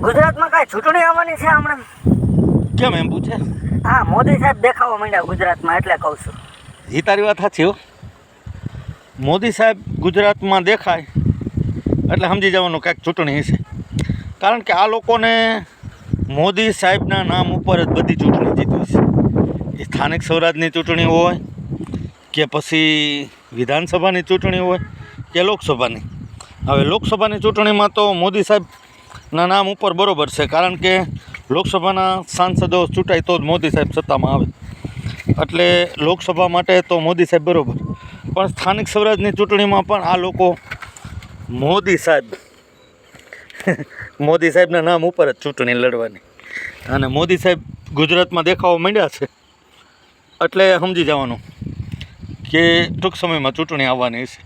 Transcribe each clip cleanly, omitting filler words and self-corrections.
ગુજરાતમાં કાંઈ ચૂંટણી આવવાની છે હમણાં? કેમ એમ પૂછે? હા, મોદી સાહેબ દેખાવા માંડ્યા ગુજરાતમાં એટલે કહું છું. એ તારી વાત સાચી હો. મોદી સાહેબ ગુજરાતમાં દેખાય એટલે સમજી જવાનું કાંઈક ચૂંટણી છે. કારણ કે આ લોકોને મોદી સાહેબના નામ ઉપર જ બધી ચૂંટણી જીતવી છે. એ સ્થાનિક સ્વરાજની ચૂંટણી હોય કે પછી વિધાનસભાની ચૂંટણી હોય કે લોકસભાની. હવે લોકસભાની ચૂંટણીમાં તો મોદી સાહેબના નામ ઉપર બરાબર છે, કારણ કે લોકસભાના સાંસદો ચૂંટાય તો જ મોદી સાહેબ સત્તામાં આવે, એટલે લોકસભા માટે તો મોદી સાહેબ બરાબર. પણ સ્થાનિક સ્વરાજની ચૂંટણીમાં પણ આ લોકો મોદી સાહેબના નામ ઉપર જ ચૂંટણી લડવાની, અને મોદી સાહેબ ગુજરાતમાં દેખાવા માંડ્યા છે એટલે સમજી જવાનું કે ટૂંક સમયમાં ચૂંટણી આવવાની છે.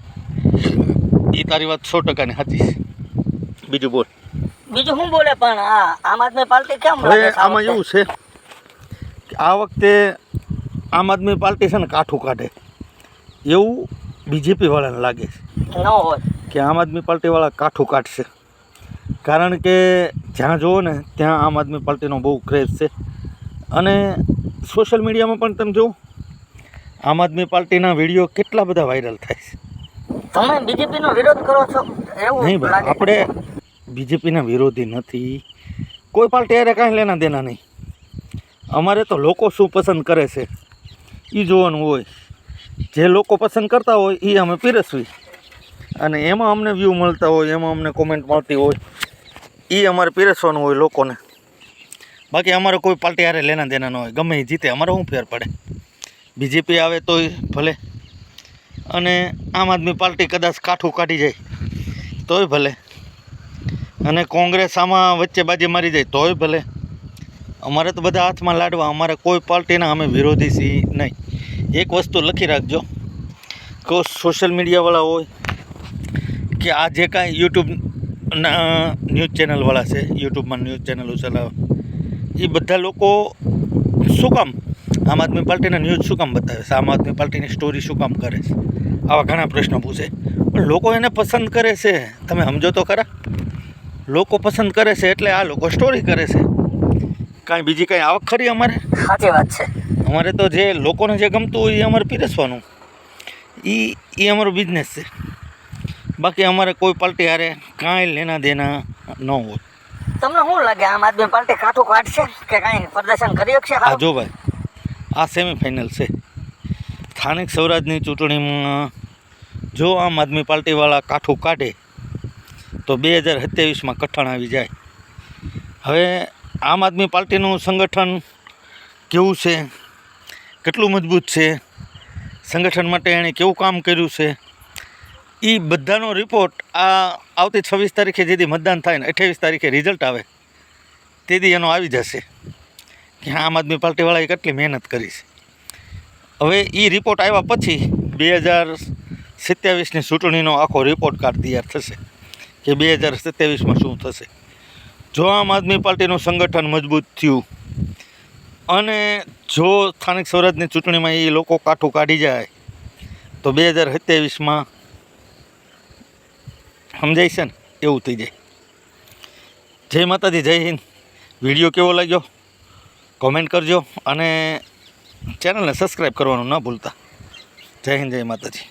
એ તારી વાત 100%ની સાચી છે. બીજું બોલ. બીજું શું બોલે? પણ આમ આદમી પાર્ટી કેમ? હવે આમાં એવું છે કે આ વખતે આમ આદમી પાર્ટી છે ને કાઠું કાઢે એવું બીજેપી વાળાને લાગે છે. ન હોય કે આમ આદમી પાર્ટીવાળા કાઠું કાઢશે, કારણ કે જ્યાં જુઓ ને ત્યાં આમ આદમી પાર્ટીનો બહુ ક્રેઝ છે. અને સોશિયલ મીડિયામાં પણ તમે જુઓ આમ આદમી પાર્ટીના વિડીયો કેટલા બધા વાયરલ થાય છે. તમે બીજેપીનો વિરોધ કરો છો એવું નહીં ભાઈ, આપણે બીજેપીના વિરોધી નથી. કોઈ પાર્ટી અરે કાંઈ લેના દેના નહીં. અમારે તો લોકો શું પસંદ કરે છે એ જોવાનું હોય. જે લોકો પસંદ કરતા હોય એ અમે પીરસવી, અને એમાં અમને વ્યૂ મળતા હોય, એમાં અમને કોમેન્ટ મળતી હોય, એ અમારે પીરસવાનું હોય લોકોને. બાકી અમારે કોઈ પાર્ટી હારે લેના દેના ન હોય. ગમે એ જીતે, અમારે શું ફેર પડે? બીજેપી આવે તોય ભલે, અને આમ આદમી પાર્ટી કદાચ કાઠું કાઢી જાય તોય ભલે, અને કોંગ્રેસ આમાં વચ્ચે બાજી મારી જાય તોય ભલે. અમારે તો બધા હાથમાં લાડવા. અમારે કોઈ પાર્ટીના અમે વિરોધી છીએ નહીં. એક વસ્તુ લખી રાખજો કે સોશિયલ મીડિયાવાળા હોય કે આ જે કાંઈ યુટ્યુબના ન્યૂઝ ચેનલવાળા છે, યુટ્યુબમાં ન્યૂઝ ચેનલો ચલાવે, એ બધા લોકો શું કામ આમ આદમી પાર્ટીના ન્યૂઝ શું કામ બતાવે છે, આમ આદમી પાર્ટીની સ્ટોરી શું કામ કરે છે, આવા ઘણા પ્રશ્નો પૂછે. પણ લોકો એને પસંદ કરે છે. તમે સમજો તો ખરા, લોકો પસંદ કરે છે એટલે આ લોકો સ્ટોરી કરે છે. કાંઈ બીજી કાંઈ આવક ખરી અમારે? સાચી વાત છે. અમારે તો જે લોકોને જે ગમતું હોય એ અમારે પીરસવાનું, એ અમારો બિઝનેસ છે. બાકી અમારે કોઈ પાર્ટી હારે કાંઈ લેના દેના ન હોય. તમને શું લાગે આમ આદમી પાર્ટી કાઠું કાઢશે કે કાંઈ પ્રદર્શન કરી શકશે? આ જો ભાઈ, આ સેમીફાઇનલ છે. સ્થાનિક સ્વરાજની ચૂંટણીમાં જો આમ આદમી પાર્ટીવાળા કાઠું કાઢે તો 2027માં કઠણ આવી જાય. હવે આમ આદમી પાર્ટીનું સંગઠન કેવું છે, કેટલું મજબૂત છે, સંગઠન માટે એણે કેવું કામ કર્યું છે, એ બધાનો રિપોર્ટ આ આવતી 26 તારીખે જેથી મતદાન થાય ને 28 તારીખે રિઝલ્ટ આવે તેથી એનો આવી જશે કે આમ આદમી પાર્ટીવાળાએ કેટલી મહેનત કરી છે. હવે એ રિપોર્ટ આવ્યા પછી 2027ની ચૂંટણીનો આખો રિપોર્ટ કાર્ડ તૈયાર થશે કે 2027માં શું થશે. જો આમ આદમી પાર્ટીનું સંગઠન મજબૂત થયું અને જો સ્થાનિક સ્વરાજની ચૂંટણીમાં એ લોકો કાઠું કાઢી જાય તો 2027માં સમજાય છે ને એવું થઈ જાય. જય માતાજી, જય હિન્દ. વિડીયો કેવો લાગ્યો કોમેન્ટ કરજો, અને ચેનલને સબસ્ક્રાઈબ કરવાનું ન ભૂલતા. જય હિન્દ, જય માતાજી.